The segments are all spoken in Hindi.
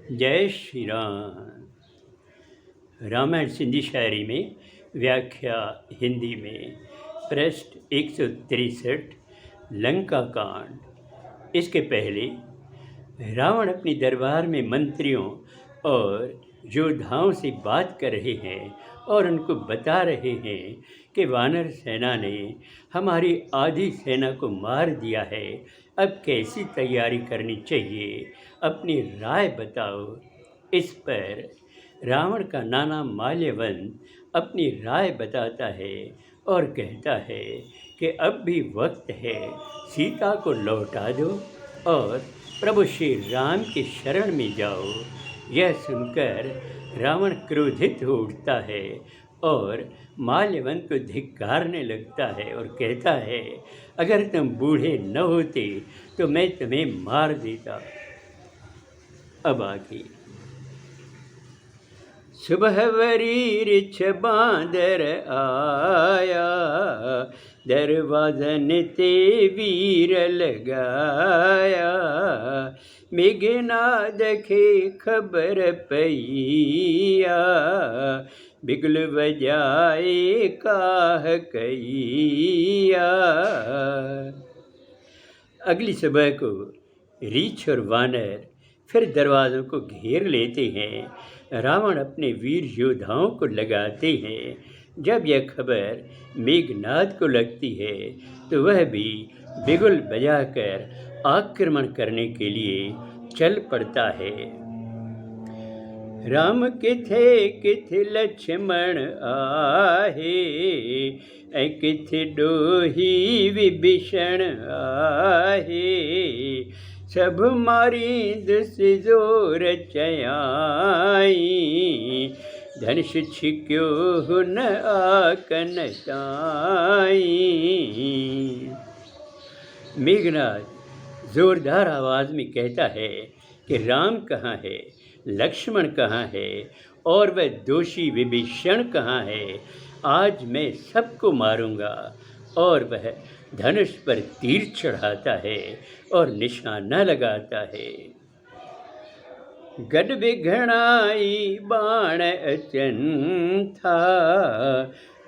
जय श्री राम। रामायण सिंधी शायरी में व्याख्या हिंदी में पृष्ठ 163 लंका कांड। इसके पहले रावण अपनी दरबार में मंत्रियों और योद्धाओं से बात कर रहे हैं और उनको बता रहे हैं कि वानर सेना ने हमारी आधी सेना को मार दिया है। अब कैसी तैयारी करनी चाहिए, अपनी राय बताओ। इस पर रावण का नाना माल्यवंत अपनी राय बताता है और कहता है कि अब भी वक्त है, सीता को लौटा दो और प्रभु श्री राम के शरण में जाओ। यह सुनकर रावण क्रोधित हो उठता है और माल्यवंत को धिक्कारने लगता है और कहता है, अगर तुम बूढ़े न होते तो मैं तुम्हें मार देता। अब आगे। सुबह वरीरिछ बांदर आया, दरवाजन ते वीर लगाया। मेघनाद के खबर पैया, बिगुल बजाए काह कैया। अगली सुबह को रीछ और वानर फिर दरवाज़ों को घेर लेते हैं। रावण अपने वीर योद्धाओं को लगाते हैं। जब यह खबर मेघनाद को लगती है तो वह भी बिगुल बजाकर आक्रमण करने के लिए चल पड़ता है। राम किथ लक्ष्मण आहे, किथ डोही विभीषण आहे। सब मारी दुस जोर चयाई, धनुष छिक्यो न आकन ताई। मेघनाद जोरदार आवाज़ में कहता है कि राम कहाँ है, लक्ष्मण कहाँ है और वह दोषी विभीषण कहाँ है। आज मैं सबको मारूंगा। और वह धनुष पर तीर चढ़ाता है और निशाना लगाता है। गड बिघणाई बाण अचंथा,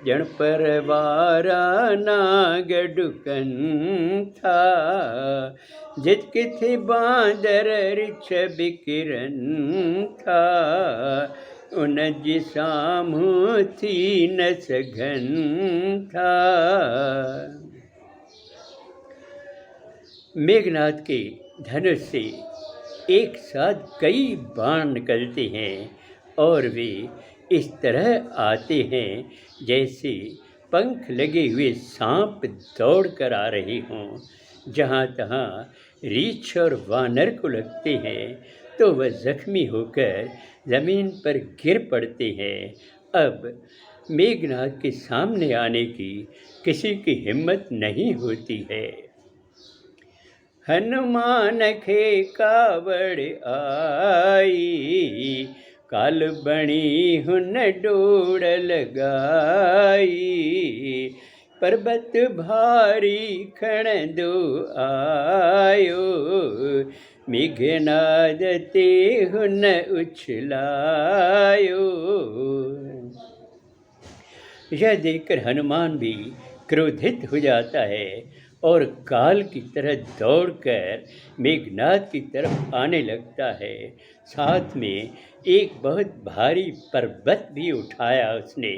जन पर वारा नाग डुकंथा। जित किथि बांदर रिछ बिकिरन था, उन जिसामु थी न सघन था। मेघनाद के धनुष से एक साथ कई बाण निकलते हैं और वे इस तरह आते हैं जैसे पंख लगे हुए सांप दौड़ कर आ रहे हों। जहाँ तहाँ रीछ और वानर को लगते हैं तो वह जख्मी होकर ज़मीन पर गिर पड़ते हैं। अब मेघनाद के सामने आने की किसी की हिम्मत नहीं होती है। हनुमान के कावड़ आई, काल बणी हुन डोड़ लगाई। पर्वत भारी खण दो आयो, मेघनाद ते हुन उछलायो। यह देखकर हनुमान भी क्रोधित हो जाता है और काल की तरह दौड़कर मेघनाद की तरफ आने लगता है। साथ में एक बहुत भारी पर्वत भी उठाया उसने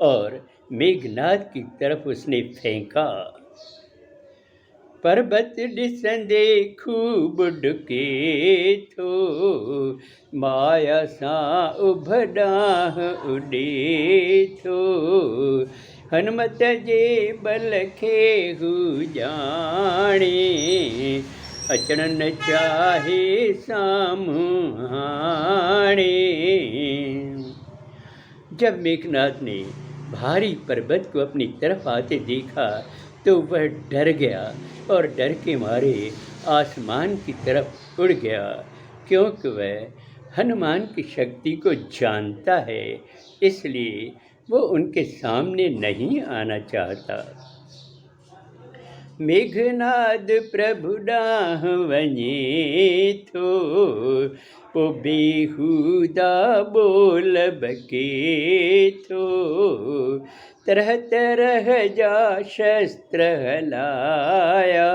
और मेघनाद की तरफ उसने फेंका। पर्वत डिसंदे खूब डुके थो, माया सा उभडाह उडे थो। हनुमत जे बल खेहु जाने, अचण न चाहे सामु हाणे। जब मेघनाद ने भारी पर्वत को अपनी तरफ आते देखा तो वह डर गया और डर के मारे आसमान की तरफ उड़ गया, क्योंकि वह हनुमान की शक्ति को जानता है। इसलिए वो उनके सामने नहीं आना चाहता। मेघनाद प्रभु डाह वने थो, वो बेहुदा बोल बके थो, तरह तरह जा शस्त्र हलाया,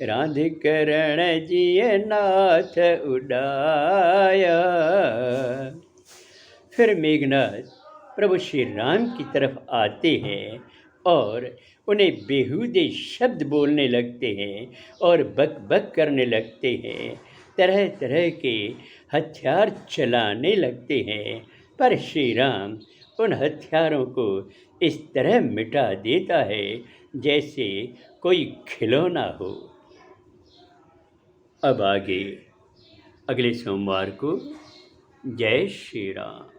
रांध करण जिय नाथ उड़ाया। फिर मेघनाथ प्रभु श्री राम की तरफ आते हैं और उन्हें बेहूदे शब्द बोलने लगते हैं और बक बक करने लगते हैं, तरह तरह के हथियार चलाने लगते हैं, पर श्री राम उन हथियारों को इस तरह मिटा देता है जैसे कोई खिलौना हो। अब आगे अगले सोमवार को। जय श्री राम।